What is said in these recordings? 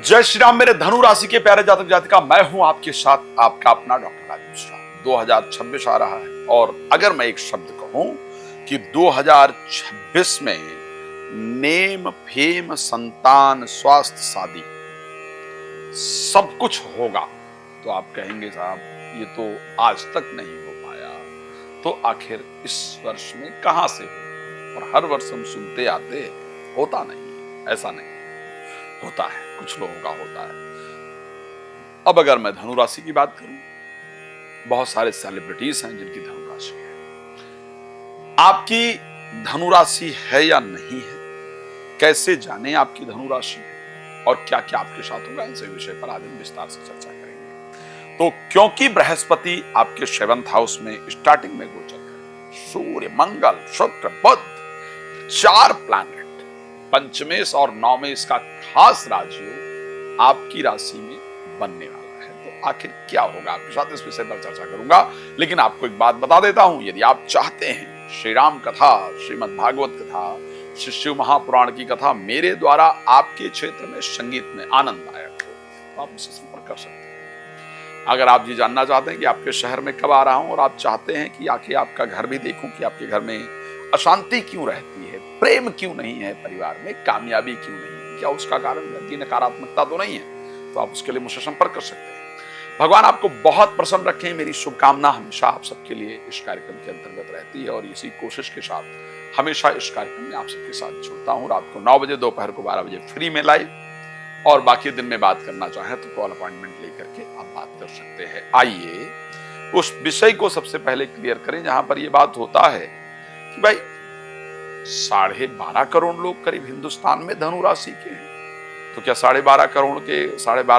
जय श्री राम मेरे धनु राशि के प्यारे जातक जातिका, मैं हूं आपके साथ आपका अपना डॉक्टर राजीव मिश्रा। 2026 आ रहा है और अगर मैं एक शब्द कहूं कि 2026 में नेम फेम संतान स्वास्थ्य शादी सब कुछ होगा, तो आप कहेंगे साहब ये तो आज तक नहीं हो पाया, तो आखिर इस वर्ष में कहां से हो। और हर वर्ष हम सुनते आते हैं, होता नहीं, ऐसा नहीं होता है, कुछ लोगों का होता है। अब अगर मैं धनु राशि की बात करूं, बहुत सारे सेलिब्रिटीज हैं जिनकी धनु राशि है। आपकी धनु राशि है या नहीं है, कैसे जाने आपकी धनु राशि है और क्या क्या आपके साथ होगा, इस विषय पर आज हम विस्तार से चर्चा करेंगे। तो क्योंकि बृहस्पति आपके 7th हाउस में स्टार्टिंग में गोचर करें, सूर्य, मंगल, शुक्र, बुध, 4 प्लैनेट पंचमेश और नवमेश का खास राजयोग आपकी राशि में बनने वाला है, तो आखिर क्या होगा आपके साथ, इस विषय पर चर्चा करूंगा। लेकिन आपको एक बात बता देता हूं, यदि आप चाहते हैं श्री राम कथा, श्रीमद् भागवत कथा, श्री शिव महापुराण की कथा मेरे द्वारा आपके क्षेत्र में संगीत में आनंददायक हो, तो आप मुझसे संपर्क कर सकते हैं। अगर आप ये जानना चाहते हैं कि आपके शहर में कब आ रहा हूं और आप चाहते हैं कि आके आपका घर भी देखूं कि आपके घर में अशांति क्यों रहती है, प्रेम क्यों नहीं है, परिवार में कामयाबी क्यों नहीं है, क्या उसका कारण व्यक्ति नकारात्मकता तो नहीं है, तो आप उसके लिए मुझसे संपर्क कर सकते हैं। भगवान आपको बहुत प्रसन्न रखें, मेरी शुभकामना हमेशा आप सबके लिए इस कार्यक्रम के अंतर्गत रहती है और इसी कोशिश के साथ हमेशा इस कार्यक्रम में आप सबके साथ जुड़ता हूं। रात को 9 बजे, दोपहर को 12 बजे फ्री में लाइव, और बाकी दिन में बात करना चाहें तो कॉल अपॉइंटमेंट लेकर के आप बात कर सकते हैं। आइए उस विषय को सबसे पहले क्लियर करें जहां पर यह बात होता है कि भाई 12.5 करोड़ लोग करीब हिंदुस्तान में धनु राशि के हैं, तो क्या 12.5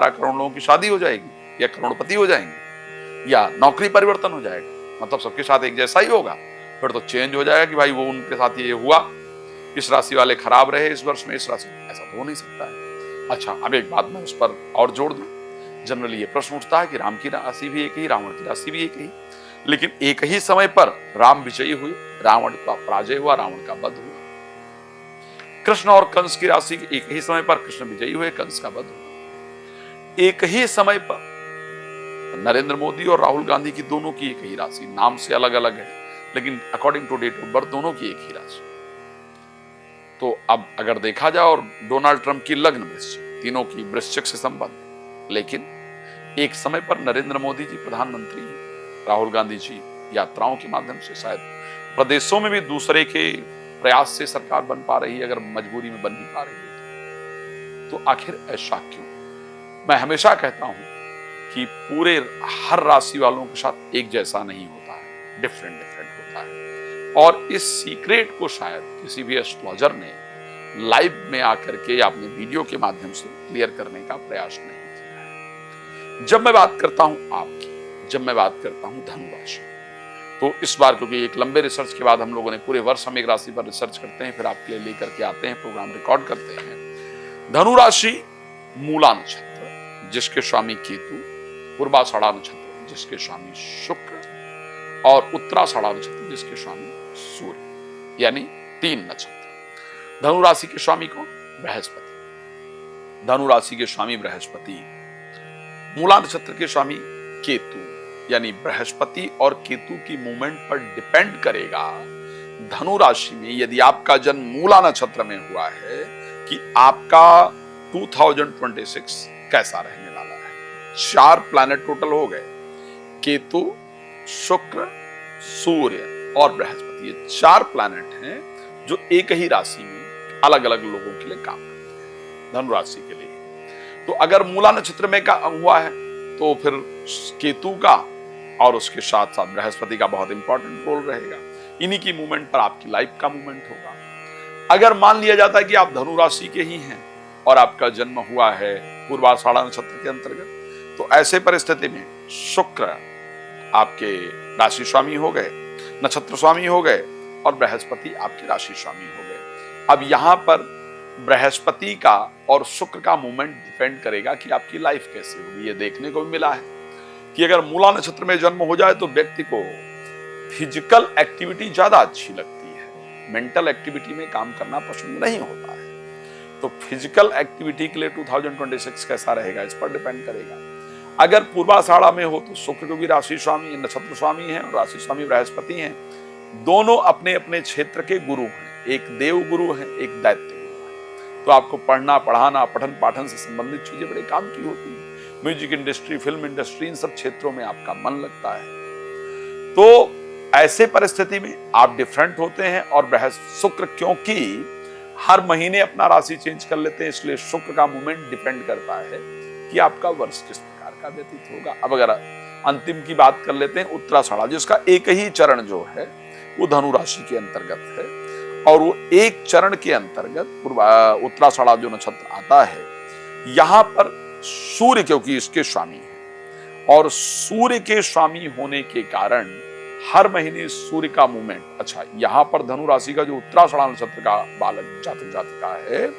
करोड़ लोगों की शादी हो जाएगी या करोड़पति हो जाएंगे या नौकरी परिवर्तन हो जाएगा, मतलब सबके साथ एक जैसा ही होगा? फिर तो चेंज हो जाएगा कि भाई वो उनके साथ ये हुआ, इस राशि वाले खराब रहे इस वर्ष में, इस राशि, ऐसा तो हो नहीं सकता है। अच्छा, अब एक बात मैं उस पर और जोड़ दूं। जनरली ये प्रश्न उठता है कि राम की राशि भी एक ही, रावण की राशि भी एक ही, लेकिन एक ही समय पर राम विजयी हुए, रावण का पराजय हुआ, रावण का वध हुआ। कृष्ण और कंस की राशि एक ही समय पर कृष्ण विजयी हुए, कंस का वध हुआ। एक ही समय पर नरेंद्र मोदी और राहुल गांधी की दोनों की एक ही राशि, नाम से अलग अलग है लेकिन according to date of birth दोनों की एक ही राशि। तो अब अगर देखा जाए, और डोनाल्ड ट्रंप की लग्न वृश्चिक, तीनों की वृश्चिक से संबंध, लेकिन एक समय पर नरेंद्र मोदी जी प्रधानमंत्री, राहुल गांधी जी यात्राओं के माध्यम से, शायद प्रदेशों में भी दूसरे के प्रयास से सरकार बन पा रही है, अगर मजबूरी में बन नहीं पा रही है तो आखिर ऐसा क्यों? मैं हमेशा कहता हूं कि पूरे हर राशि वालों के साथ एक जैसा नहीं होता है, डिफरेंट होता है। और इस सीक्रेट को शायद किसी भी एस्ट्रोलॉजर ने लाइव में आकर के या अपने वीडियो के माध्यम से क्लियर करने का प्रयास नहीं किया है। जब मैं बात करता हूं आपकी, जब मैं बात करता हूं धनु राशि, तो इस बार क्योंकि एक लंबे रिसर्च के बाद हम लोगों ने पूरे वर्ष हम एक राशि पर रिसर्च करते हैं, फिर आपके लिए लेकर के आते हैं, प्रोग्राम रिकॉर्ड करते हैं। धनु राशि मूला नक्षत्र जिसके स्वामी केतु, पूर्वाषाढ़ा नक्षत्र जिसके स्वामी शुक्र, और उत्तराषाढ़ा नक्षत्र जिसके स्वामी सूर्य, यानी 3 नक्षत्र। धनु राशि के स्वामी कौन? बृहस्पति। धनु राशि के स्वामी बृहस्पति, मूला नक्षत्र के स्वामी केतु, यानी बृहस्पति और केतु की मूवमेंट पर डिपेंड करेगा धनु राशि में, यदि आपका जन्म मूला नक्षत्र में हुआ है, कि आपका 2026 कैसा रहने वाला है। 4 प्लैनेट टोटल हो गए, केतु, शुक्र, सूर्य और बृहस्पति, ये 4 प्लैनेट हैं जो एक ही राशि में अलग अलग लोगों के लिए काम करते हैं धनु राशि के लिए। तो अगर मूला नक्षत्र में का हुआ है तो फिर केतु का और उसके साथ साथ बृहस्पति का बहुत इंपॉर्टेंट रोल रहेगा। इन्हीं की मूवमेंट पर आपकी लाइफ का मूवमेंट होगा। अगर मान लिया जाता है कि आप धनु राशि के ही हैं और आपका जन्म हुआ है पूर्वाषाढ़ा नक्षत्र के अंतर्गत, तो ऐसे परिस्थिति में शुक्र आपके राशि स्वामी हो गए, नक्षत्र स्वामी हो गए, और बृहस्पति आपके राशि स्वामी हो गए। अब यहां पर बृहस्पति का और शुक्र का मूवमेंट डिपेंड करेगा कि आपकी लाइफ कैसे होगी। ये देखने को भी मिला है कि अगर मूला नक्षत्र में जन्म हो जाए तो व्यक्ति को फिजिकल एक्टिविटी ज्यादा अच्छी लगती है, मेंटल एक्टिविटी में काम करना पसंद नहीं होता है। तो फिजिकल एक्टिविटी के लिए 2026 कैसा रहेगा इस पर डिपेंड करेगा। अगर पूर्वाषाढ़ा में हो तो शुक्र क्योंकि राशि स्वामी नक्षत्र स्वामी है और राशि स्वामी बृहस्पति हैं, दोनों अपने अपने क्षेत्र के गुरु हैं, एक देव गुरु है एक दैत्य गुरु है। तो आपको पढ़ना पढ़ाना पठन पाठन से संबंधित चीजें बड़े काम की होती है। म्यूजिक इंडस्ट्री, फिल्म इंडस्ट्री, इन सब क्षेत्रों में आपका मन लगता है। तो ऐसे परिस्थिति में आप डिफरेंट होते हैं। और शुक्र क्योंकि हर महीने अपना राशि चेंज कर लेते हैं, इसलिए शुक्र का मूवमेंट डिपेंड करता है कि आपका वर्ष किस प्रकार का व्यतीत होगा। अब अगर अंतिम की बात कर लेते हैं, उत्तराषाढ़ा, जिसका एक ही चरण जो है वो धनु राशि के अंतर्गत है, और वो एक चरण के अंतर्गत उत्तराषाढ़ा जो नक्षत्र आता है, यहां पर सूर्य क्योंकि इसके स्वामी है, और सूर्य के स्वामी होने के कारण हर महीने सूर्य का मूवमेंट, अच्छा यहां पर धनु राशि का जो उत्तराषाढ़ा नक्षत्र का बालक जातक जातिका है,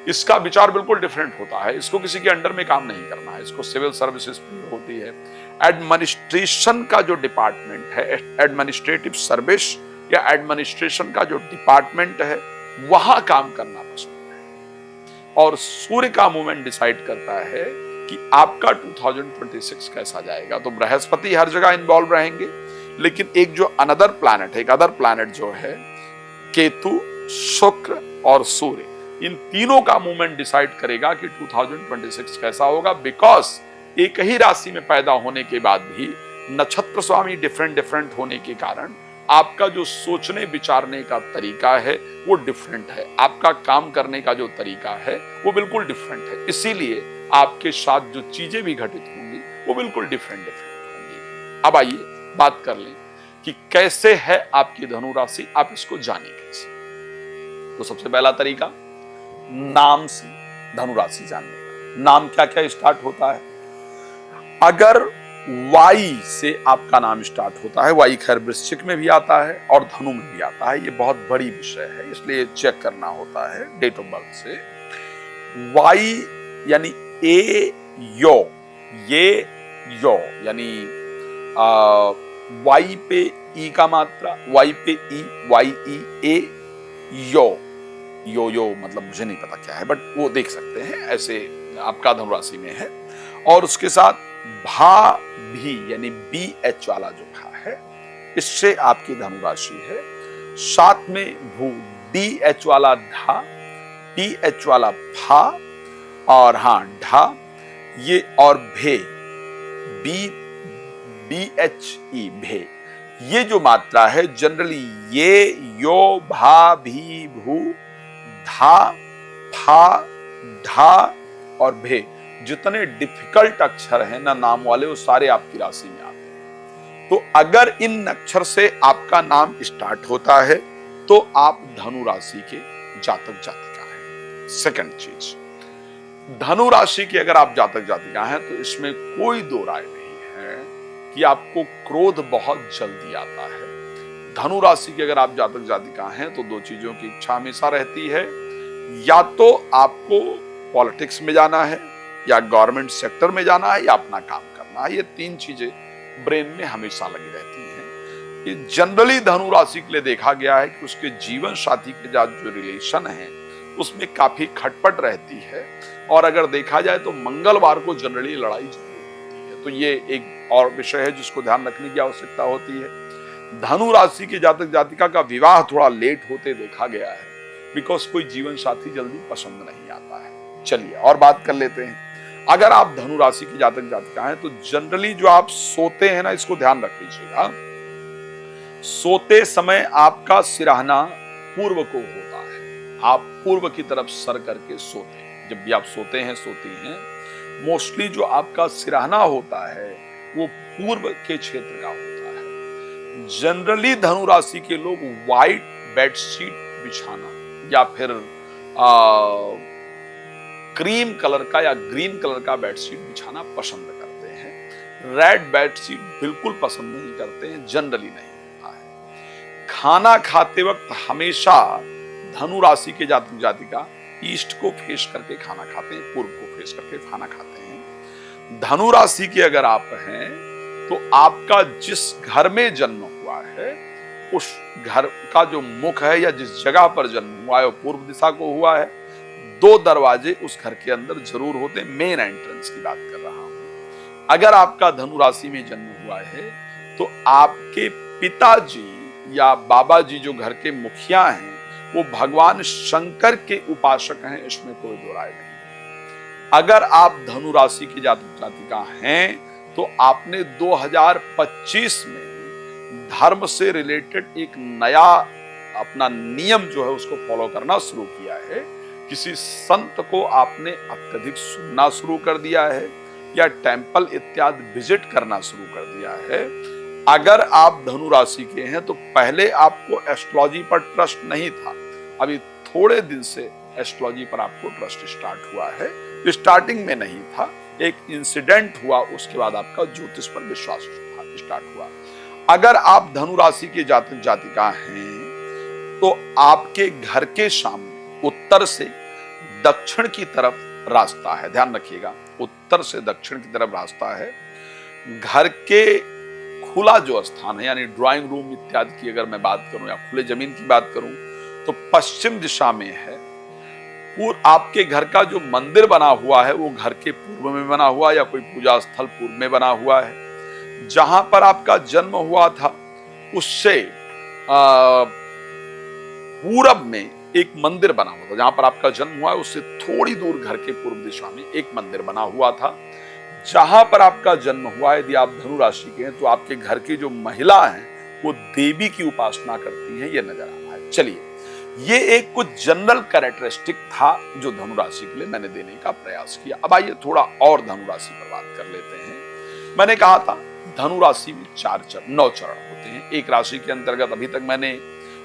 इसका विचार बिल्कुल डिफरेंट होता है। इसको किसी के अंडर में काम नहीं करना है, इसको सिविल सर्विसेज होती है, एडमिनिस्ट्रेशन का जो डिपार्टमेंट है, एडमिनिस्ट्रेटिव सर्विस या एडमिनिस्ट्रेशन का जो डिपार्टमेंट है, वहां काम करना पसंद है। और सूर्य का मूवमेंट डिसाइड करता है कि आपका 2026 कैसा जाएगा। तो बृहस्पति हर जगह इन्वॉल्व रहेंगे, लेकिन एक जो अनदर प्लैनेट है, एक अदर प्लैनेट जो है केतु, शुक्र और सूर्य, इन तीनों का मूवमेंट डिसाइड करेगा कि 2026 कैसा होगा। बिकॉज एक ही राशि में पैदा होने के बाद भी नक्षत्र स्वामी डिफरेंट डिफरेंट होने के कारण आपका जो सोचने विचारने का तरीका है वो डिफरेंट है, आपका काम करने का जो तरीका है वो बिल्कुल डिफरेंट है। इसीलिए आपके साथ जो चीजें भी घटित होंगी वो बिल्कुल डिफरेंट होंगी। अब आइए बात कर लें कि कैसे है आपकी धनु राशि, आप इसको जाने कैसे। तो सबसे पहला तरीका नाम से धनु राशि जानने का। नाम क्या क्या स्टार्ट होता है। अगर वाई से आपका नाम स्टार्ट होता है, वाई खैर वृश्चिक में भी आता है और धनु में भी आता है, ये बहुत बड़ी विषय है इसलिए चेक करना होता है डेट ऑफ बर्थ से। वाई यानी ए यो, ये यो यानी वाई पे ई का मात्रा, वाई पे ई, वाई ई ए, यो यो यो मतलब मुझे नहीं पता क्या है, बट वो देख सकते हैं, ऐसे आपका धनु राशि में है। और उसके साथ भा भी यानी बी एच वाला जो भा है, इससे आपकी धनु राशि है। साथ में भू, डी एच वाला धा, टी एच वाला भा, और हाँ ढा, ये और भे, बी एच ई, भे, ये जो मात्रा है जनरली ये यो भा भी भू धा फा ढा और भे, जितने डिफिकल्ट अक्षर हैं ना नाम वाले, वो सारे आपकी राशि में आते हैं। तो अगर इन अक्षर से आपका नाम स्टार्ट होता है तो आप धनु राशि के जातक जातिका हैं। सेकंड चीज, धनु राशि के अगर आप जातक जातिका हैं तो इसमें कोई दो राय नहीं है कि आपको क्रोध बहुत जल्दी आता है। धनु राशि के अगर आप जातक जातिका हैं तो दो चीजों की इच्छा हमेशा रहती है, या तो आपको पॉलिटिक्स में जाना है, या गवर्नमेंट सेक्टर में जाना है, या अपना काम करना है। ये तीन चीजें ब्रेन में हमेशा लगी रहती हैं। ये जनरली धनु राशि के लिए देखा गया है कि उसके जीवन साथी के साथ जो रिलेशन है उसमें काफी खटपट रहती है, और अगर देखा जाए तो मंगलवार को जनरली लड़ाई होती है। तो ये एक और विषय है जिसको ध्यान रखने की आवश्यकता होती है। धनु राशि के जातक जातिका का विवाह थोड़ा लेट होते देखा गया है, बिकॉज कोई जीवन साथी जल्दी पसंद नहीं आता है। चलिए और बात कर लेते हैं। अगर आप धनु राशि के जातक जातिका हैं तो जनरली जो आप सोते हैं ना, इसको ध्यान रख लीजिएगा, सोते समय आपका सिरहाना पूर्व को होता है। आप पूर्व की तरफ सर करके सोते हैं। जब भी आप सोते हैं सोती हैं, मोस्टली जो आपका सिरहाना होता है वो पूर्व के क्षेत्र का होता है। जनरली धनु राशि के लोग व्हाइट बेडशीट बिछाना या फिर क्रीम कलर का या ग्रीन कलर का बेडशीट बिछाना पसंद करते हैं। रेड बेडशीट बिल्कुल पसंद नहीं करते हैं, जनरली नहीं होता है। खाना खाते वक्त हमेशा धनु राशि के जातक जातिका ईस्ट को फेस करके खाना खाते हैं, पूर्व को फेस करके खाना खाते हैं। धनु राशि के अगर आप हैं तो आपका जिस घर में जन्म हुआ है उस घर का जो मुख है या जिस जगह पर जन्म हुआ है वो पूर्व दिशा को हुआ है। 2 दरवाजे उस घर के अंदर जरूर होते, मेन एंट्रेंस की बात कर रहा हूं। अगर आपका धनु राशि में जन्म हुआ है तो आपके पिताजी या बाबा जी जो घर के मुखिया हैं वो भगवान शंकर के उपासक हैं, इसमें कोई दो राय नहीं। अगर आप धनु राशि के जातक जातिका हैं तो आपने 2025 में धर्म से रिलेटेड एक नया अपना नियम जो है उसको फॉलो करना शुरू किया है। किसी संत को आपने अत्यधिक सुनना शुरू कर दिया है या टेंपल इत्यादि विजिट करना शुरू कर दिया है। अगर आप धनु राशि के हैं तो पहले आपको एस्ट्रोलॉजी पर ट्रस्ट नहीं था, अभी थोड़े दिन से एस्ट्रोलॉजी पर आपको ट्रस्ट स्टार्ट हुआ है। स्टार्टिंग में नहीं था, एक इंसिडेंट हुआ उसके बाद आपका ज्योतिष पर विश्वास स्टार्ट हुआ। अगर आप धनु राशि के जातक जातिका हैं तो आपके घर के सामने उत्तर से दक्षिण की तरफ रास्ता है, ध्यान रखिएगा, उत्तर से दक्षिण की तरफ रास्ता है। घर के खुला जो स्थान है यानी ड्राइंग रूम इत्यादि की अगर मैं बात करूं या खुले जमीन की बात करूं तो पश्चिम दिशा में है। आपके घर का जो मंदिर बना हुआ है वो घर के पूर्व में बना हुआ या कोई पूजा स्थल पूर्व में बना हुआ है। जहां पर आपका जन्म हुआ था उससे पूरब में एक मंदिर बना हुआ था। जहां पर आपका जन्म हुआ है उससे थोड़ी दूर घर के पूर्व दिशा में एक मंदिर बना हुआ था। जहां पर आपका जन्म हुआ है, यदि आप धनु राशि के हैं तो आपके घर की जो महिला हैं वो देवी की उपासना करती हैं, ये नजर आ रहा है। चलिए, ये एक कुछ जनरल कैरेक्टरिस्टिक था जो धनु राशि के लिए मैंने देने का प्रयास किया। अब आइए थोड़ा और धनु राशि पर बात कर लेते हैं। मैंने कहा था धनु राशि में 9 चरण होते हैं एक राशि के अंतर्गत। अभी तक मैंने,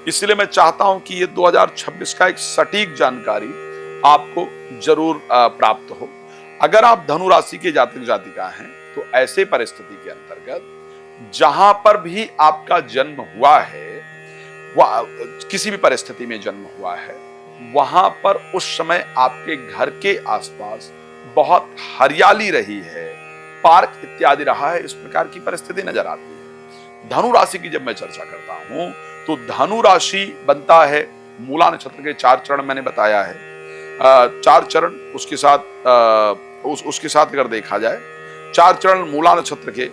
इसलिए मैं चाहता हूं कि ये 2026 का एक सटीक जानकारी आपको जरूर प्राप्त हो। अगर आप धनु राशि के जातक जातिका हैं तो ऐसे परिस्थिति के अंतर्गत जहां पर भी आपका जन्म हुआ है, किसी भी परिस्थिति में जन्म हुआ है, वहां पर उस समय आपके घर के आसपास बहुत हरियाली रही है, पार्क इत्यादि रहा है, इस प्रकार की परिस्थिति नजर आती है। धनु राशि की जब मैं चर्चा करता हूं तो धनु राशि बनता है, मूला नक्षत्र के 4 चरण मैंने बताया है, 4 चरण उसके साथ अगर देखा जाए 4 चरण मूला नक्षत्र के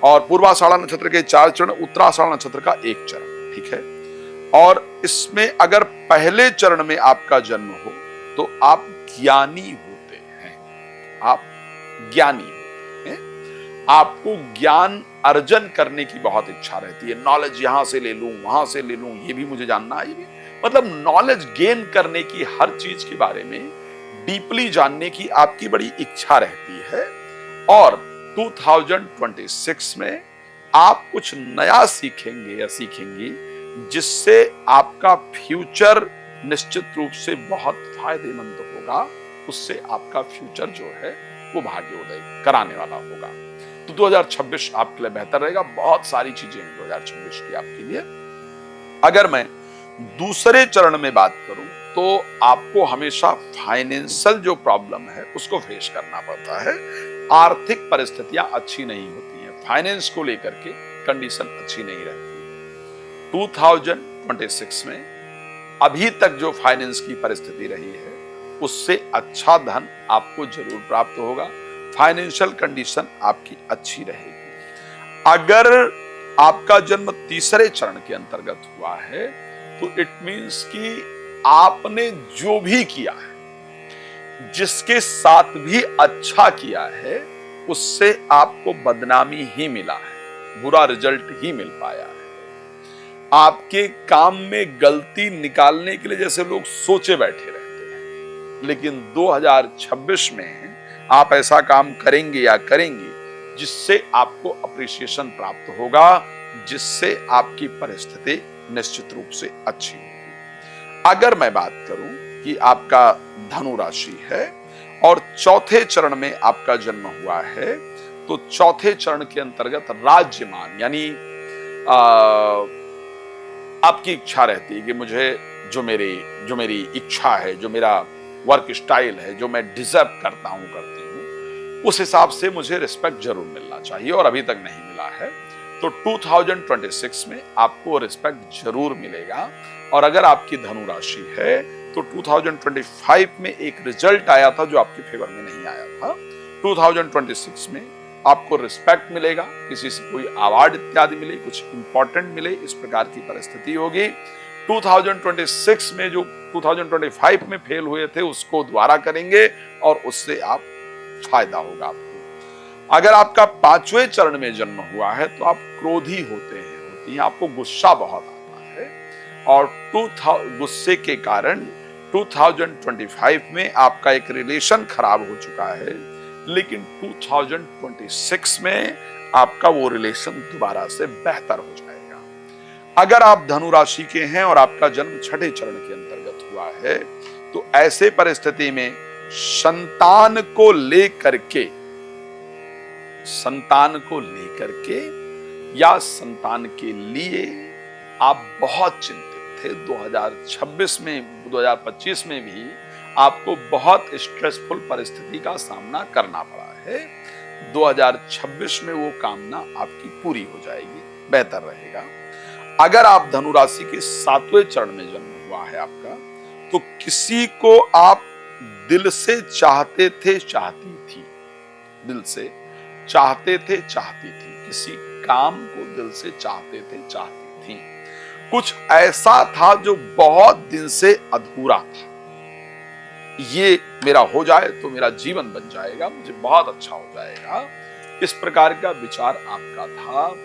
और पूर्वाषाढ़ा नक्षत्र के 4 चरण, उत्तराषाढ़ा नक्षत्र का 1 चरण, ठीक है। और इसमें अगर पहले चरण में आपका जन्म हो तो आप ज्ञानी होते हैं, आप ज्ञानी होते हैं, आपको ज्ञान अर्जन करने की बहुत इच्छा रहती है। नॉलेज यहां से ले लूं, वहां से ले लूं, ये भी मुझे जानना है, ये भी, मतलब नॉलेज गेन करने की, हर चीज के बारे में डीपली जानने की आपकी बड़ी इच्छा रहती है। और 2026 में आप कुछ नया सीखेंगे या सीखेंगी जिससे आपका फ्यूचर निश्चित रूप से बहुत फायदेमंद होगा। उससे आपका फ्यूचर जो है वो भाग्योदय कराने वाला होगा। तो 2026 आपके लिए बेहतर रहेगा। बहुत सारी चीजें हैं 2026 की आपके लिए। अगर मैं दूसरे चरण में बात करूं तो आपको हमेशा फाइनेंशियल जो प्रॉब्लम है उसको फेस करना पड़ता है। आर्थिक परिस्थितियां अच्छी नहीं होती हैं, फाइनेंस को लेकर के कंडीशन अच्छी नहीं रहती। 2026 में अभी तक जो फाइनेंस की परिस्थिति रही है उससे अच्छा धन आपको जरूर प्राप्त होगा। फाइनेंशियल कंडीशन आपकी अच्छी रहेगी। अगर आपका जन्म तीसरे चरण के अंतर्गत हुआ है तो इट मीन्स कि आपने जो भी किया है, जिसके साथ भी अच्छा किया है, उससे आपको बदनामी ही मिला है, बुरा रिजल्ट ही मिल पाया है। आपके काम में गलती निकालने के लिए जैसे लोग सोचे बैठे रहते हैं, लेकिन 2026 में आप ऐसा काम करेंगे या करेंगे जिससे आपको अप्रिसिएशन प्राप्त होगा, जिससे आपकी परिस्थिति निश्चित रूप से अच्छी होगी। अगर मैं बात करूं कि आपका धनु राशि है और चौथे चरण में आपका जन्म हुआ है तो चौथे चरण के अंतर्गत राज्यमान, यानी आपकी इच्छा रहती है कि मुझे जो मेरी इच्छा है, जो मेरा वर्क स्टाइल है, जो मैं डिजर्व करता हूं, करती हूं, उस हिसाब से मुझे रिस्पेक्ट जरूर मिलना चाहिए और अभी तक नहीं मिला है। तो 2026 में आपको रिस्पेक्ट जरूर मिलेगा। और अगर आपकी धनु राशि है तो 2025 में एक रिजल्ट आया था जो आपके फेवर में नहीं आया था। 2026 में आपको रिस्पेक्ट मिलेगा, किसी से कोई अवार्ड इत्यादि मिले, कुछ इंपॉर्टेंट मिले, इस प्रकार की परिस्थिति होगी। 2026 में जो 2025 में फेल हुए थे उसको दोबारा करेंगे और उससे आप फायदा होगा आपको। अगर आपका 5वें चरण में जन्म हुआ है तो आप क्रोधी होती हैं, आपको गुस्सा बहुत आता है और गुस्से के कारण 2025 में आपका एक रिलेशन खराब हो चुका है, लेकिन 2026 में आपका वो रिलेशन दोबारा से बेहतर हो जाएगा। अगर आप धनु राशि के हैं और आपका जन्म 6ठे चरण के अंतर्गत हुआ है तो ऐसे परिस्थिति में संतान को लेकर के या संतान के लिए आप बहुत चिंतित थे। 2025 में भी आपको बहुत स्ट्रेसफुल परिस्थिति का सामना करना पड़ा है। 2026 में वो कामना आपकी पूरी हो जाएगी, बेहतर रहेगा। अगर आप धनु राशि के 7वें चरण में जन्म हुआ है आपका, तो किसी को आप दिल से चाहते थे, चाहती थी, दिल से चाहते थे, चाहती थी, किसी काम को दिल से चाहते थे, चाहती थी। कुछ ऐसा था जो बहुत दिन से अधूरा था, ये मेरा हो जाए तो मेरा जीवन बन जाएगा, मुझे बहुत अच्छा हो जाएगा, इस प्रकार का विचार आपका था।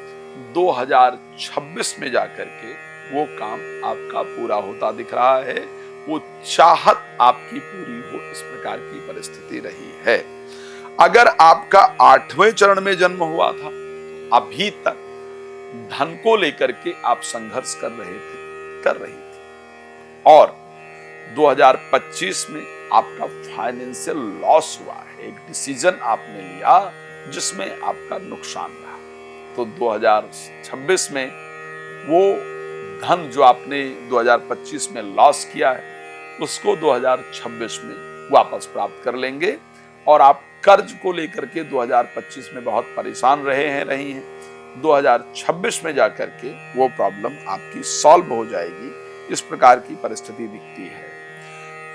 2026 में जाकर के वो काम आपका पूरा होता दिख रहा है, वो चाहत आपकी पूरी हो, इस प्रकार की परिस्थिति रही है। अगर आपका 8वें चरण में जन्म हुआ था, अभी तक धन को लेकर के आप संघर्ष कर रही थी और 2025 में आपका फाइनेंशियल लॉस हुआ है, एक डिसीजन आपने लिया जिसमें आपका नुकसान रहा। तो 2026 में वो धन जो आपने 2025 में लॉस किया है उसको 2026 में वापस प्राप्त कर लेंगे। और आप कर्ज को लेकर के 2025 में बहुत परेशान रही हैं, 2026 में जाकर के वो प्रॉब्लम आपकी सॉल्व हो जाएगी, इस प्रकार की परिस्थिति दिखती है।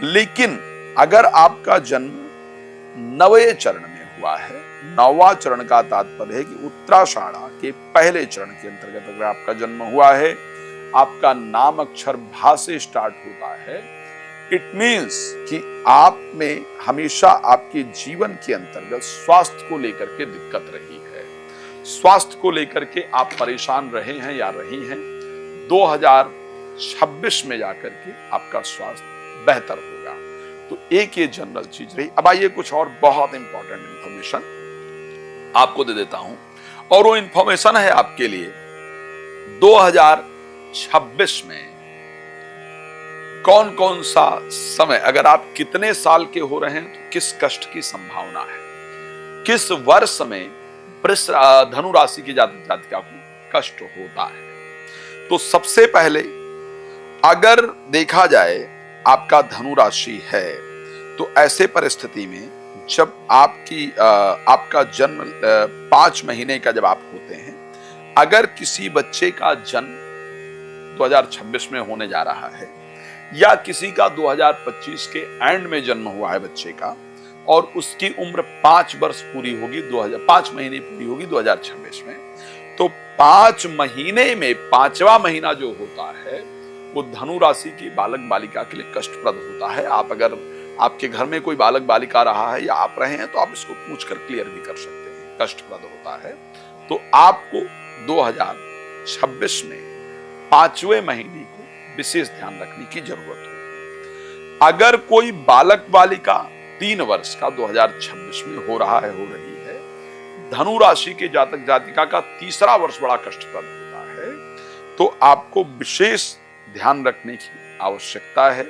लेकिन अगर आपका जन्म 9वें चरण में हुआ है, 9वां चरण का तात्पर्य है कि उत्तराषाढ़ा के पहले चरण के अंतर्गत अगर आपका जन्म हुआ है, आपका नाम अक्षर भा से स्टार्ट होता है, इट मीन्स कि आप में हमेशा आपके जीवन के अंतर्गत स्वास्थ्य को लेकर के दिक्कत रही है, स्वास्थ्य को लेकर के आप परेशान रहे हैं या रही हैं। 2026 में जाकर के आपका स्वास्थ्य बेहतर होगा। तो एक ये जनरल चीज रही। अब आइए कुछ और बहुत इंपॉर्टेंट इंफॉर्मेशन आपको दे देता हूं, और वो इंफॉर्मेशन है आपके लिए 2026 में कौन कौन सा समय, अगर आप कितने साल के हो रहे हैं तो किस कष्ट की संभावना है, किस वर्ष में धनु राशि की जातक जातिका को कष्ट होता है। तो सबसे पहले अगर देखा जाए आपका धनु राशि है तो ऐसे परिस्थिति में जब आपका जन्म 5 महीने का जब आप होते हैं, अगर किसी बच्चे का जन्म 2026 में होने जा रहा है या किसी का 2025 के एंड में जन्म हुआ है बच्चे का और उसकी उम्र 5 वर्ष पूरी होगी, 5 महीने पूरी होगी 2026 में, तो 5 महीने में 5वां महीना जो होता है वो धनु राशि की बालक बालिका के लिए कष्टप्रद होता है। आप अगर आपके घर में कोई बालक बालिका रहा है या आप रहे हैं तो आप इसको पूछकर क्लियर भी कर सकते हैं, कष्टप्रद होता है। तो आपको 2026 में 5वें महीने को विशेष ध्यान रखने की जरूरत है। अगर कोई बालक बालिका 3 वर्ष का 2026 में हो रही है, धनु राशि के जातक जातिका का तीसरा वर्ष बड़ा कष्टप्रद होता है, तो आपको विशेष ध्यान रखने की आवश्यकता है।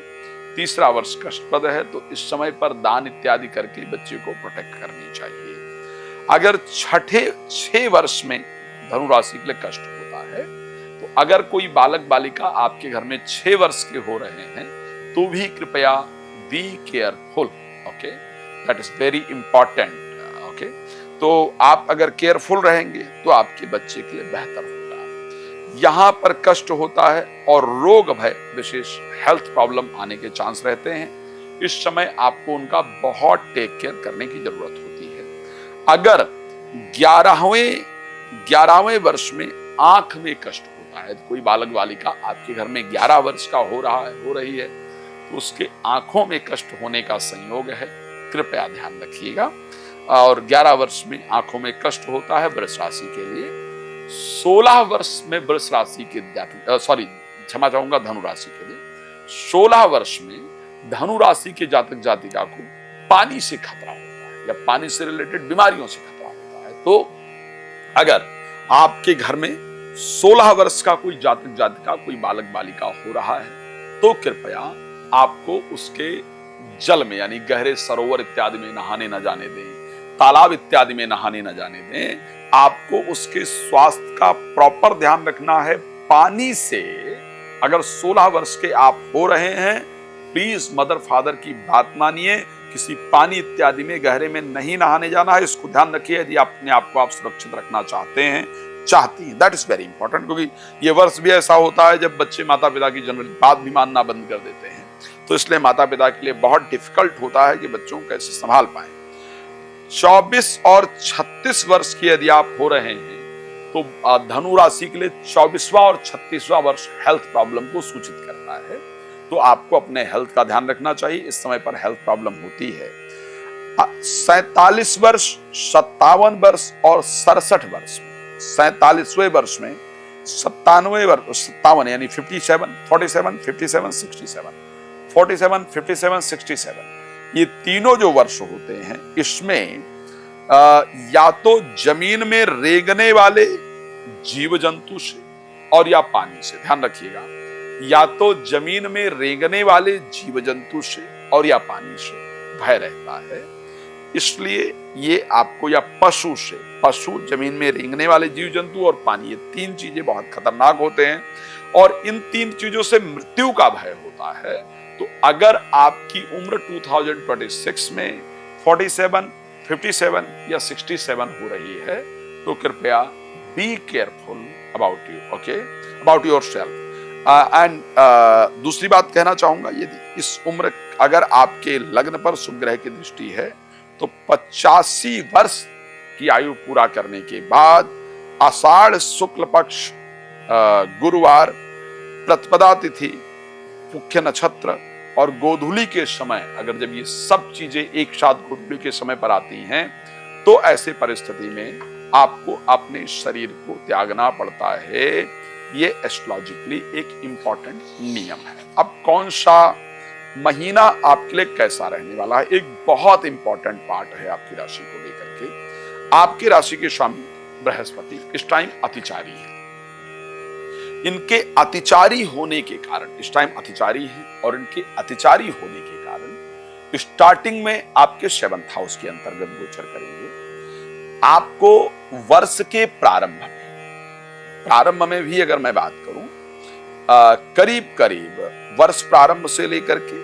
तीसरा वर्ष कष्टप्रद है तो इस समय पर दान इत्यादि करके बच्चे को प्रोटेक्ट करनी चाहिए। अगर 6 वर्ष में धनु राशि के लिए कष्ट होता है तो अगर कोई बालक बालिका आपके घर में 6 वर्ष के हो रहे हैं तो भी कृपया be careful, okay, that is very important, okay. तो आप अगर केयरफुल रहेंगे तो आपके बच्चे के लिए बेहतर होगा। यहां पर कष्ट होता है और रोग भय विशेष हेल्थ प्रॉब्लम आने के चांस रहते हैं। इस समय आपको उनका बहुत टेक केयर करने की जरूरत होती है। अगर 11वें वर्ष में आंख में कष्ट होता है, तो कोई बालक बालिका आपके घर में 11 वर्ष का हो रही है, तो उसके आंखों में कष्ट होने का संयोग है, कृपया ध्यान रखिएगा। और 11 वर्ष में आंखों में कष्ट होता है वृष राशि के लिए। 16 वर्ष में वृष राशि के क्षमा चाहूंगा धनु राशि के लिए। 16 वर्ष में धनु राशि के जातक जातिका को पानी से खतरा होता है या पानी से रिलेटेड बीमारियों से खतरा होता है। तो अगर आपके घर में 16 वर्ष का कोई जातक जातिका, कोई बालक बालिका हो रहा है, तो कृपया आपको उसके जल में यानी गहरे सरोवर इत्यादि में नहाने न जाने दें, तालाब इत्यादि में नहाने न जाने दें। आपको उसके स्वास्थ्य का प्रॉपर ध्यान रखना है। पानी से अगर 16 वर्ष के आप हो रहे हैं, प्लीज मदर फादर की बात मानिए, किसी पानी इत्यादि में गहरे में नहीं नहाने जाना है। इसको ध्यान रखिए यदि अपने आप को आप सुरक्षित रखना चाहती हैं। दैट इज वेरी इंपॉर्टेंट, क्योंकि ये वर्ष भी ऐसा होता है जब बच्चे माता पिता की जनरली बात भी मानना बंद कर देते हैं, तो इसलिए माता पिता के लिए बहुत डिफिकल्ट होता है कि बच्चों को कैसे संभाल पाए। 24 और 36 वर्ष की यदि आप हो रहे हैं, तो धनु राशि के लिए 24वां और 36वां वर्ष हेल्थ प्रॉब्लम को सूचित करता है। तो आपको अपने हेल्थ का ध्यान रखना चाहिए, इस समय पर हेल्थ प्रॉब्लम होती है। 47 वर्ष, 57 वर्ष और 67 वर्ष में, 47वें वर्ष में 57 यानी 57, 47, 57, 67, 47, 57, 67, ये तीनों जो वर्ष होते हैं, इसमें या तो जमीन में रेंगने वाले जीव जंतु से और या पानी से, ध्यान रखिएगा, या तो जमीन में रेंगने वाले जीव जंतु से और या पानी से भय रहता है। इसलिए ये आपको, या पशु से, पशु, जमीन में रेंगने वाले जीव जंतु और पानी, ये तीन चीजें बहुत खतरनाक होते हैं और इन तीन चीजों से मृत्यु का भय होता है। तो अगर आपकी उम्र 2026 में 47, 57 या 67 हो रही है, तो कृपया be careful about you, okay, about your self. And दूसरी बात कहना चाहूंगा, यदि इस उम्र, अगर आपके लग्न पर शुभ ग्रह की दृष्टि है, तो 85 वर्ष की आयु पूरा करने के बाद आषाढ़ शुक्ल पक्ष गुरुवार, प्रतिपदा तिथि, मुख्य नक्षत्र और गोधूली के समय, अगर जब ये सब चीजें एक साथ गोधूली के समय पर आती हैं, तो ऐसे परिस्थिति में आपको अपने शरीर को त्यागना पड़ता है। ये एस्ट्रोलॉजिकली एक इंपॉर्टेंट नियम है। अब कौन सा महीना आपके लिए कैसा रहने वाला है, एक बहुत इंपॉर्टेंट पार्ट है आपकी राशि को लेकर के। आपकी राशि के स्वामी बृहस्पति इस टाइम अतिचारी है। इनके अतिचारी होने के कारण, इस टाइम अतिचारी है और इनके अतिचारी होने के कारण स्टार्टिंग में आपके 7th हाउस के अंतर्गत गोचर करेंगे। आपको वर्ष के प्रारंभ में भी अगर मैं बात करूं, करीब करीब वर्ष प्रारंभ से लेकर के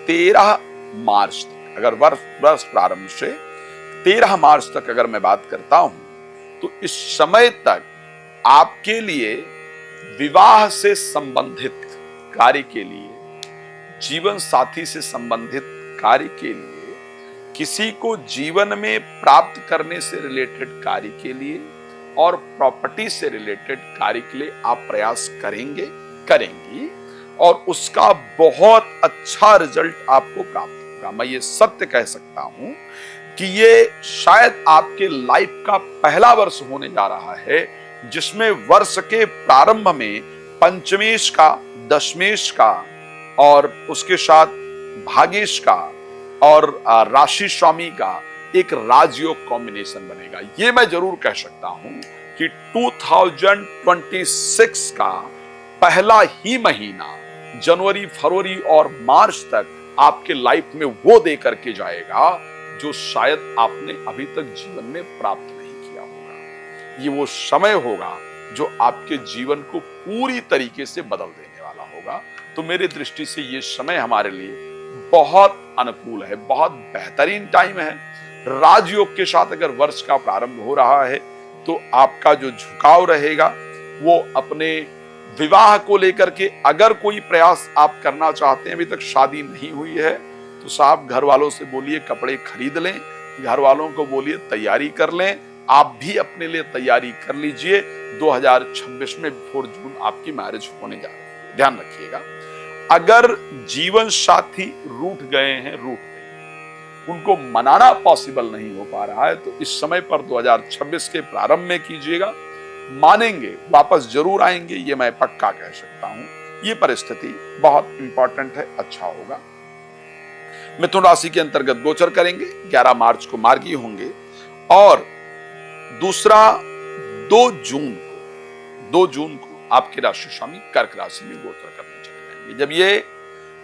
13 मार्च तक, अगर वर्ष प्रारंभ से 13 मार्च तक अगर मैं बात करता हूं, तो इस समय तक आपके लिए विवाह से संबंधित कार्य के लिए, जीवन साथी से संबंधित कार्य के लिए, किसी को जीवन में प्राप्त करने से रिलेटेड कार्य के लिए और प्रॉपर्टी से रिलेटेड कार्य के लिए आप प्रयास करेंगी और उसका बहुत अच्छा रिजल्ट आपको प्राप्त होगा। मैं ये सत्य कह सकता हूं कि ये शायद आपके लाइफ का पहला वर्ष होने जा रहा है जिसमें वर्ष के प्रारंभ में पंचमेश का, दशमेश का और उसके साथ भागेश का और राशि स्वामी का एक राजयोग कॉम्बिनेशन बनेगा। ये मैं जरूर कह सकता हूं कि 2026 का पहला ही महीना जनवरी, फरवरी और मार्च तक आपके लाइफ में वो दे करके जाएगा जो शायद आपने अभी तक जीवन में प्राप्त नहीं किया होगा। ये वो समय होगा जो आपके जीवन को पूरी तरीके से बदल देने वाला होगा। तो मेरी दृष्टि से ये समय हमारे लिए बहुत अनुकूल है, बहुत बेहतरीन टाइम है। राजयोग के साथ अगर वर्ष का प्रारंभ हो रहा है तो आपका जो झुकाव रहेगा वो अपने विवाह को लेकर के अगर कोई प्रयास आप करना चाहते हैं, अभी तक शादी नहीं हुई है, तो साहब घर वालों से बोलिए कपड़े खरीद लें, घर वालों को बोलिए तैयारी कर लें, आप भी अपने लिए तैयारी कर लीजिए। 2026 में बिफोर जून आपकी मैरिज होने जा रही है, ध्यान रखिएगा। अगर जीवन साथी रूठ गए हैं, रूठ गए, उनको मनाना पॉसिबल नहीं हो पा रहा है, तो इस समय पर 2026 के प्रारंभ में कीजिएगा। मानेंगे, वापस जरूर आएंगे, ये मैं पक्का कह सकता हूं। ये परिस्थिति बहुत इंपॉर्टेंट है, अच्छा होगा। मिथुन राशि के अंतर्गत गोचर करेंगे, 11 मार्च को मार्गी होंगे, और दूसरा 2 जून को आपके राशि स्वामी कर्क राशि में गोचर करने चले जाएंगे। जब ये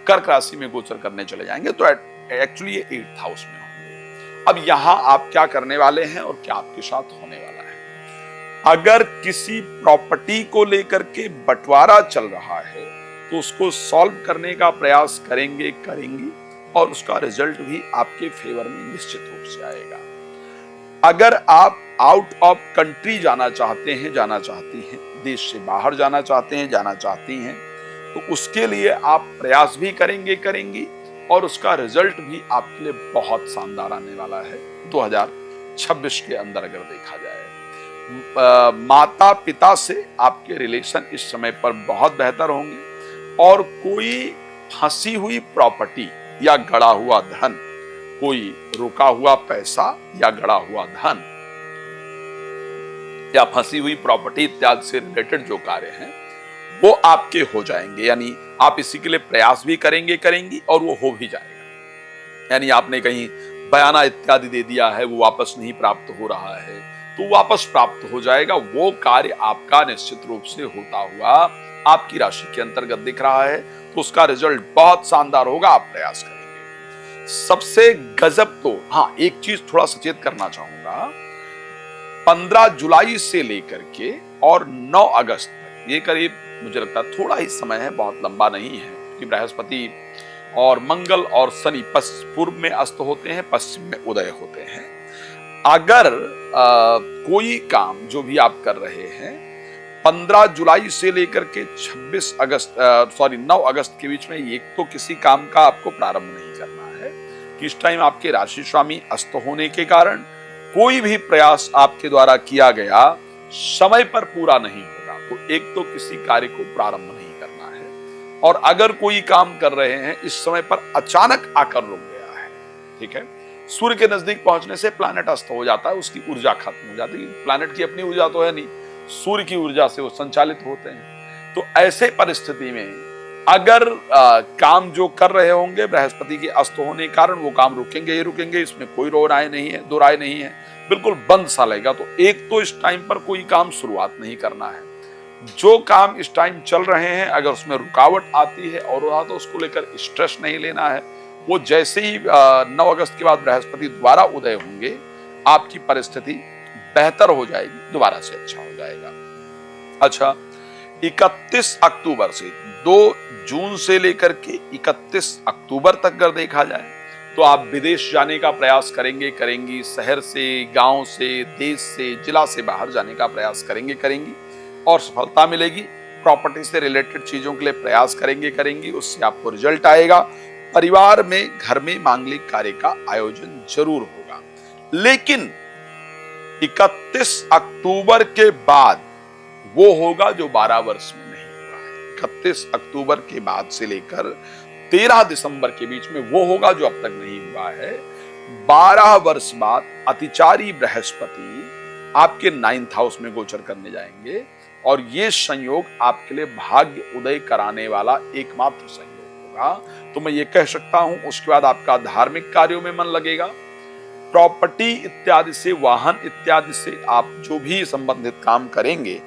कर्क राशि में गोचर करने चले जाएंगे तो एक्चुअली ये 8th हाउस में होंगे। अब यहां आप क्या करने वाले हैं और क्या आपके साथ होने वाला है? अगर किसी प्रॉपर्टी को लेकर के बंटवारा चल रहा है तो उसको सॉल्व करने का प्रयास करेंगी, और उसका रिजल्ट भी आपके फेवर में निश्चित रूप से आएगा। अगर आप आउट ऑफ कंट्री जाना चाहती हैं, देश से बाहर जाना चाहती हैं, तो उसके लिए आप प्रयास भी करेंगी, और उसका रिजल्ट भी आपके लिए बहुत शानदार आने वाला है 2026 के अंदर। अगर देखा जाए, माता पिता से आपके रिलेशन इस समय पर बहुत बेहतर होंगे, और कोई फंसी हुई प्रॉपर्टी या गड़ा हुआ धन, कोई रुका हुआ पैसा या गड़ा हुआ धन या फंसी हुई प्रॉपर्टी इत्यादि से रिलेटेड जो कार्य हैं वो आपके हो जाएंगे। यानी आप इसी के लिए प्रयास भी करेंगी और वो हो भी जाएगा। यानी आपने कहीं बयाना इत्यादि दे दिया है, वो वापस नहीं प्राप्त हो रहा है, तो वापस प्राप्त हो जाएगा। वो कार्य आपका निश्चित रूप से होता हुआ आपकी राशि के अंतर्गत दिख रहा है, तो उसका रिजल्ट बहुत शानदार होगा। आप प्रयास करेंगे। सबसे गजब तो, हाँ, एक चीज थोड़ा सचेत करना चाहूंगा, 15 जुलाई से लेकर के और 9 अगस्त तक, ये करीब मुझे लगता है थोड़ा ही समय है, बहुत लंबा नहीं है, क्योंकि बृहस्पति और मंगल और शनि पूर्व में अस्त होते हैं, पश्चिम में उदय होते हैं। अगर कोई काम जो भी आप कर रहे हैं 15 जुलाई से लेकर के 9 अगस्त के बीच में, एक तो किसी काम का आपको प्रारंभ नहीं करना है कि इस टाइम आपके राशि स्वामी अस्त होने के कारण कोई भी प्रयास आपके द्वारा किया गया समय पर पूरा नहीं होगा। तो एक तो किसी कार्य को प्रारंभ नहीं करना है, और अगर कोई काम कर रहे हैं इस समय पर अचानक आकर रुक गया है, ठीक है, सूर्य के नजदीक पहुंचने से प्लैनेट अस्त हो जाता है, उसकी ऊर्जा खत्म हो जाती है। प्लैनेट की अपनी ऊर्जा तो है नहीं, सूर्य की ऊर्जा से वो संचालित होते हैं। तो ऐसे परिस्थिति में अगर काम जो कर रहे होंगे, बृहस्पति के अस्त होने के कारण वो काम रुकेंगे, इसमें कोई दो राय नहीं है, बिल्कुल बंद सा लगेगा। तो एक तो इस टाइम पर कोई काम शुरुआत नहीं करना है। जो काम इस टाइम चल रहे हैं अगर उसमें रुकावट आती है और तो उसको लेकर स्ट्रेस नहीं लेना है। वो जैसे ही 9 अगस्त के बाद बृहस्पति दोबारा उदय होंगे, आपकी परिस्थिति बेहतर हो जाएगी, दोबारा से अच्छा हो जाएगा। अच्छा, 31 अक्टूबर से 2 जून से लेकर के 31 अक्टूबर तक अगर देखा जाए तो आप विदेश जाने का प्रयास करेंगी, शहर से, गांव से, देश से, जिला से बाहर जाने का प्रयास करेंगी और सफलता मिलेगी। प्रॉपर्टी से रिलेटेड चीजों के लिए प्रयास करेंगी, उससे आपको रिजल्ट आएगा। परिवार में, घर में मांगलिक कार्य का आयोजन जरूर होगा, लेकिन 31 अक्टूबर के बाद वो होगा जो 12 वर्ष में नहीं हुआ है। 31 अक्टूबर के बाद से लेकर 13 दिसंबर के बीच में वो होगा जो अब तक नहीं हुआ है। 12 वर्ष बाद अतिचारी बृहस्पति आपके 9th हाउस में गोचर करने जाएंगे, और ये संयोग आपके लिए भाग्य उदय कराने वाला एकमात्र संयोग होगा। तो मैं ये कह सकता हूं, उसके बाद आपका धार्मिक कार्यों में मन लगेगा, प्रॉपर्टी इत्यादि से, वाहन इत्यादि से आप जो भी संबंधित काम करेंगे,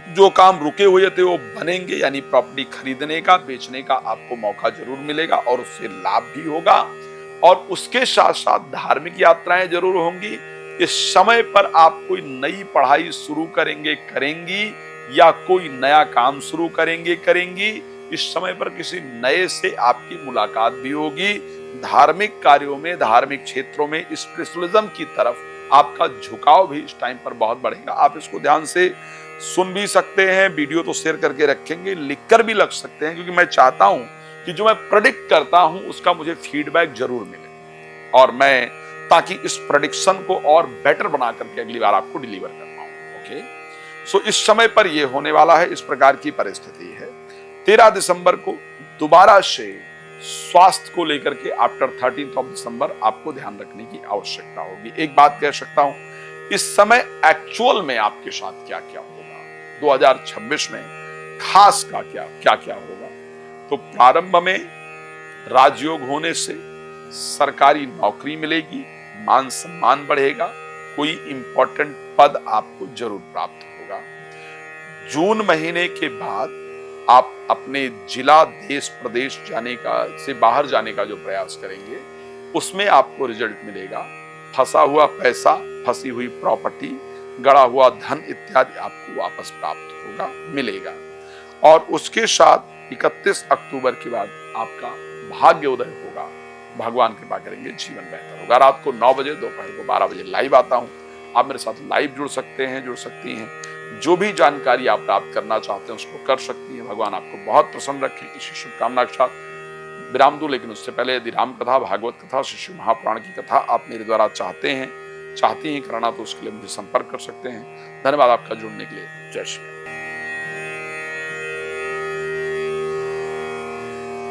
जो काम रुके हुए थे वो बनेंगे। यानी प्रॉपर्टी खरीदने का, बेचने का आपको मौका जरूर मिलेगा और उससे लाभ भी होगा। और उसके साथ साथ धार्मिक यात्राएं जरूर होंगी। इस समय पर आप कोई नई पढ़ाई शुरू करेंगी या कोई नया काम शुरू करेंगी। इस समय पर किसी नए से आपकी मुलाकात भी होगी। धार्मिक कार्यों में, धार्मिक क्षेत्रों में स्पिरिचुअलिज्म की तरफ आपका झुकाव भी इस टाइम पर बहुत बढ़ेगा। आप इसको ध्यान से सुन भी सकते हैं, वीडियो तो शेयर करके रखेंगे, लिखकर भी लग सकते हैं, क्योंकि मैं चाहता हूं कि जो मैं प्रेडिक्ट करता हूं उसका मुझे फीडबैक जरूर मिले और मैं ताकि इस प्रेडिक्शन को और बेटर बना करके अगली बार आपको डिलीवर कर पाऊं। ओके, सो इस समय पर यह होने वाला है, इस प्रकार की परिस्थिति है। 13 दिसंबर को दोबारा से स्वास्थ्य को लेकर के आफ्टर 13 दिसंबर आपको ध्यान रखने की आवश्यकता होगी। एक बात कह सकता हूं, इस समय एक्चुअल में आपके साथ क्या क्या होगा, 2026 में खास का क्या क्या होगा। तो प्रारंभ में राजयोग होने से सरकारी नौकरी मिलेगी, मान सम्मान बढ़ेगा, कोई इंपॉर्टेंट पद आपको जरूर प्राप्त होगा। जून महीने के बाद आप अपने जिला, देश, प्रदेश जाने का से बाहर जाने का जो प्रयास करेंगे उसमें आपको रिजल्ट मिलेगा। फंसा हुआ पैसा, फंसी हुई प्रॉपर्टी, गड़ा हुआ धन इत्यादि आपको वापस प्राप्त होगा, मिलेगा। और उसके साथ 31 अक्टूबर के बाद आपका भाग्योदय होगा, भगवान कृपा करेंगे जीवन बेहतर होगा। रात को 9 बजे, दोपहर को 12 बजे लाइव आता हूं, आप मेरे साथ लाइव जुड़ सकते हैं, जुड़ सकती हैं। जो भी जानकारी आप प्राप्त करना चाहते हैं उसको कर सकती हैं। भगवान आपको बहुत प्रसन्न रखें, इसी शुभकामना के साथ विराम दूं। लेकिन उससे पहले यदि राम कथा, भागवत कथा, श्री शिव महापुराण की कथा आप मेरे द्वारा चाहती हैं कराना, तो उसके लिए मुझे संपर्क कर सकते हैं। धन्यवाद आपका जुड़ने के लिए। जय श्री राम।